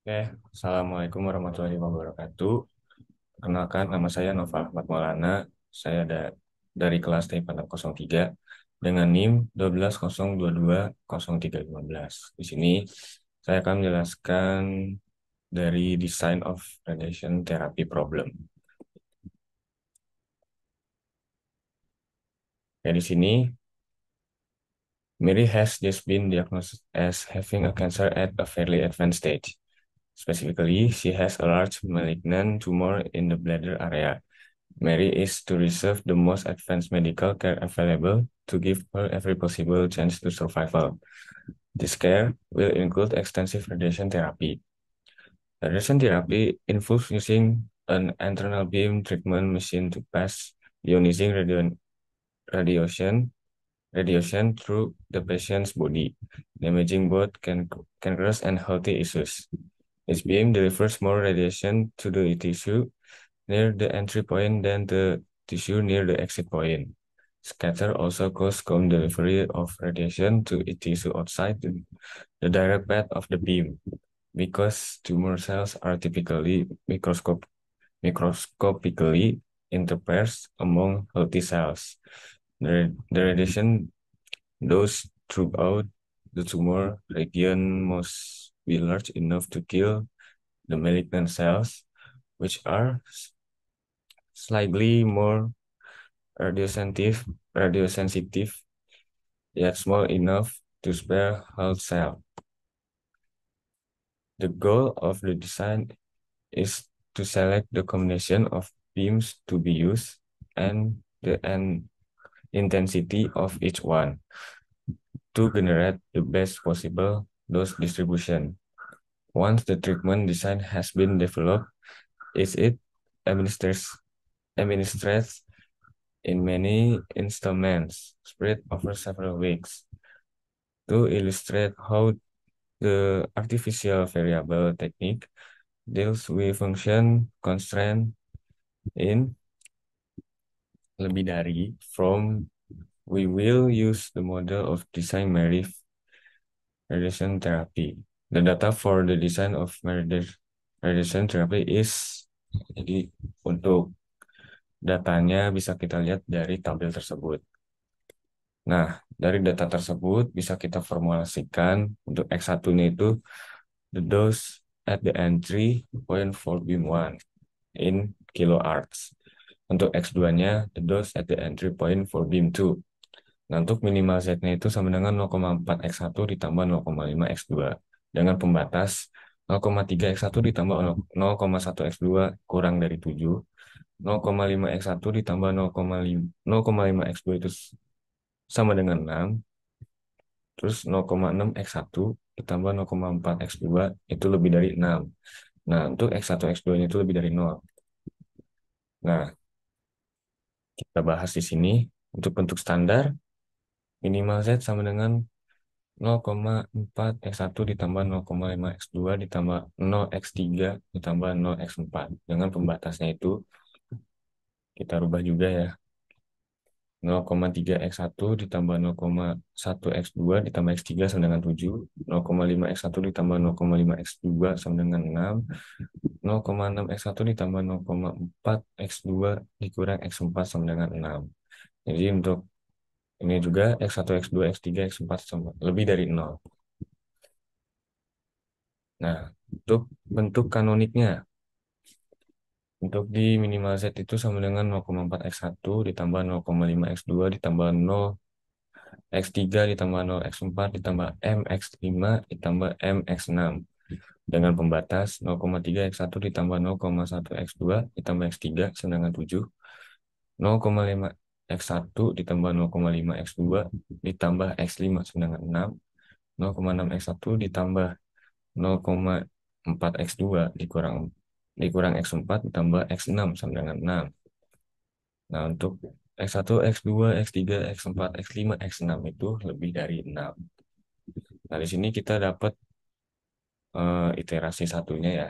Oke, Assalamualaikum warahmatullahi wabarakatuh. Perkenalkan, nama saya Nova Ahmad Maulana. Saya dari kelas T4003 dengan NIM 1202200315. Di sini saya akan menjelaskan dari Design of Radiation Therapy Problem. Ya, di sini Mary has just been diagnosed as having a cancer at a fairly advanced stage. Specifically, she has a large malignant tumor in the bladder area. Mary is to receive the most advanced medical care available to give her every possible chance to survival. This care will include extensive radiation therapy. Radiation therapy involves using an internal beam treatment machine to pass ionizing radiation radiation through the patient's body, damaging both cancerous and healthy tissues. This beam delivers more radiation to the tissue near the entry point than the tissue near the exit point. Scatter also causes cone delivery of radiation to a tissue outside the direct path of the beam. Because tumor cells are typically microscopically interspersed among healthy cells, the radiation dose throughout the tumor region must be large enough to kill the malignant cells, which are slightly more radiosensitive, yet small enough to spare whole cell. The goal of the design is to select the combination of beams to be used and the intensity of each one to generate the best possible dose distribution. Once the treatment design has been developed, it administered in many installments spread over several weeks. To illustrate how the artificial variable technique deals with function constraint in lebih dari from we will use the model of design Mary radiation therapy. The data for the design of radiation therapy is jadi untuk datanya bisa kita lihat dari tabel tersebut. Nah, dari data tersebut bisa kita formulasikan untuk X1-nya itu the dose at the entry point for beam 1 in kiloarts. Untuk X2-nya the dose at the entry point for beam 2. Nah, untuk minimal Z-nya itu sama dengan 0,4 X1 ditambah 0,5 X2 dengan pembatas 0,3 X1 ditambah 0,1 X2 kurang dari 7, 0,5 X1 ditambah 0,5 X2 itu sama dengan 6, terus 0,6 X1 ditambah 0,4 X2 itu lebih dari 6. Nah, untuk X1 X2-nya itu lebih dari 0. Nah, kita bahas di sini untuk bentuk standar minimal Z sama dengan 0,4 X1 ditambah 0,5 X2 ditambah 0 X3 ditambah 0 X4. Dengan pembatasnya itu kita rubah juga ya. 0,3 X1 ditambah 0,1 X2 ditambah X3 sama dengan 7. 0,5 X1 ditambah 0,5 X2 sama dengan 6. 0,6 X1 ditambah 0,4 X2 dikurang X4 sama dengan 6. Jadi untuk ini juga X1, X2, X3, X4 sama lebih dari 0. Nah, untuk bentuk kanoniknya, untuk di minimal Z itu sama dengan 0,4 X1 ditambah 0,5 X2 ditambah 0 X3 ditambah 0 X4 ditambah M X5 ditambah M X6 dengan pembatas 0,3 X1 ditambah 0,1 X2 ditambah X3 sama dengan 7, 0,5 X1 ditambah 0,5 X2 ditambah X5 sama dengan 6, 0,6 X1 ditambah 0,4 X2 dikurang X4 ditambah X6 sama dengan 6. Nah, untuk X1, X2, X3, X4, X5, X6 itu lebih dari 6. Nah, di sini kita dapat iterasi satunya ya.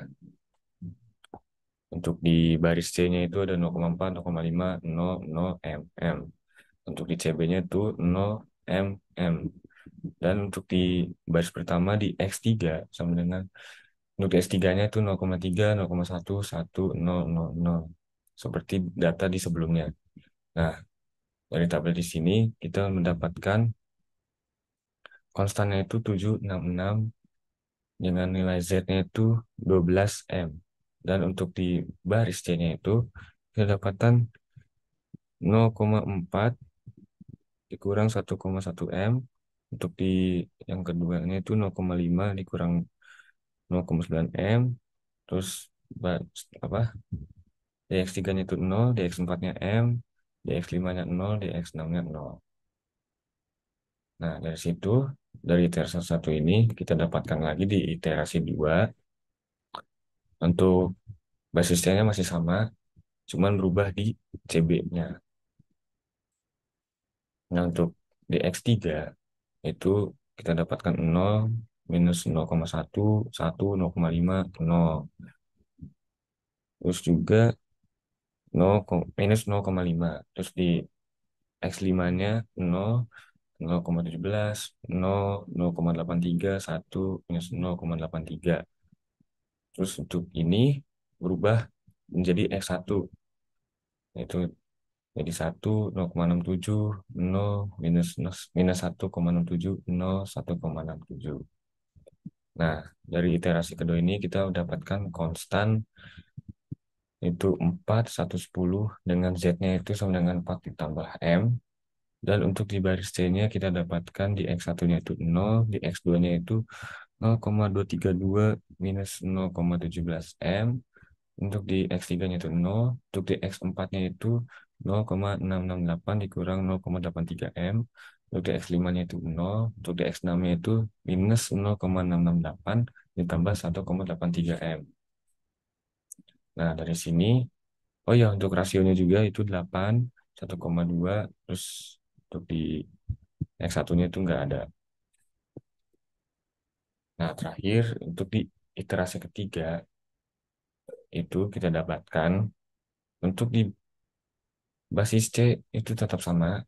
Untuk di baris C-nya itu ada 0,4, 0,5, 0, 0, mm. Untuk di CB-nya itu 0, mm. Dan untuk di baris pertama di X3 sama dengan Untuk S3-nya itu 0,3, 0,1, 1, 0, 0, 0. Seperti data di sebelumnya. Nah, dari tabel di sini kita mendapatkan konstannya itu 766 dengan nilai Z-nya itu 12M. Dan untuk di baris C-nya itu kita dapatkan 0,4 dikurang 1,1 M. Untuk di yang keduanya itu 0,5 dikurang 0,9 M. Terus apa? DX3-nya itu 0, DX4-nya M, DX5-nya 0, DX6-nya 0. Nah, dari situ, dari iterasi satu ini, kita dapatkan lagi di iterasi 2. Untuk basisnya masih sama, cuman berubah di CB-nya. Nah, untuk DX3, itu kita dapatkan 0, minus 0,1, 1, 0,5, 0. Terus juga 0, minus 0,5. Terus di X5-nya 0, 0,17, 0, 0,83, 1, minus 0,83. Terus untuk ini berubah menjadi X1, yaitu jadi 1, 0,67, 0, minus, minus 1,67, 0, 1,67. Nah, dari iterasi kedua ini kita mendapatkan konstan itu 4, 1, 10 dengan Z-nya itu sama dengan 4 ditambah M. Dan untuk di baris C-nya kita dapatkan di X1-nya itu 0, di X2-nya itu 0,232 minus 0,17 M. Untuk di X3-nya itu 0, untuk di X4-nya itu 0,668 dikurang 0,83 M. Untuk di X5-nya itu 0, untuk di X6-nya itu minus 0,668 ditambah 1,83 M. Nah, dari sini, oh ya, untuk rasionya juga itu 8, 1,2, terus untuk di X1-nya itu nggak ada. Nah, terakhir untuk di iterasi ketiga itu kita dapatkan untuk di basis C itu tetap sama.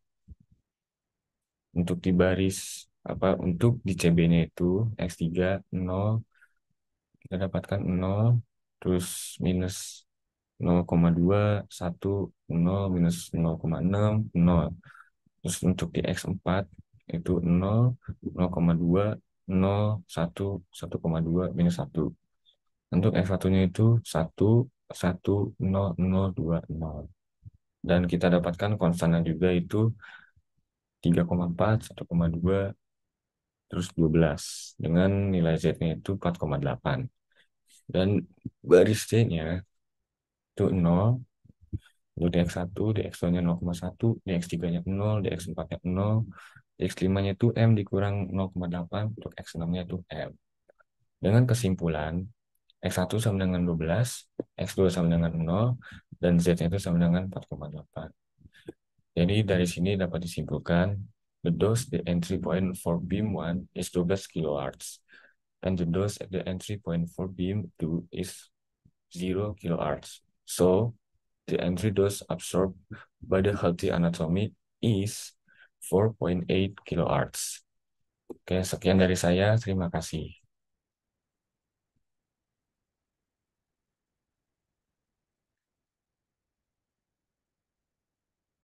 Untuk di baris untuk di CB-nya itu X3 0, kita dapatkan 0, terus minus 0,2, 1, 0, minus 0,6, 0. Terus untuk di X4 itu 0, 0,2, 0, 1, 1,2, minus 1. Untuk F1-nya itu 1, 1, 0, 0, 2, 0. Dan kita dapatkan konstannya juga itu 3,4, 1,2, terus 12. Dengan nilai Z-nya itu 4,8. Dan baris C-nya itu 0, untuk DX1, DX2-nya 0,1, DX3-nya 0, DX4-nya 0, DX5-nya itu M dikurang 0,8, untuk X6-nya itu M. Dengan kesimpulan, X1 sama dengan 12, X2 sama dengan 0, dan Z-nya itu sama dengan 4,8. Jadi dari sini dapat disimpulkan, the dose the entry point for beam 1 is 12 kilohertz, and the dose at the entry point for beam 2 is 0 kilohertz. So, the entry dose absorbed by the healthy anatomy is 4.8 kilohertz. Oke, sekian dari saya. Terima kasih.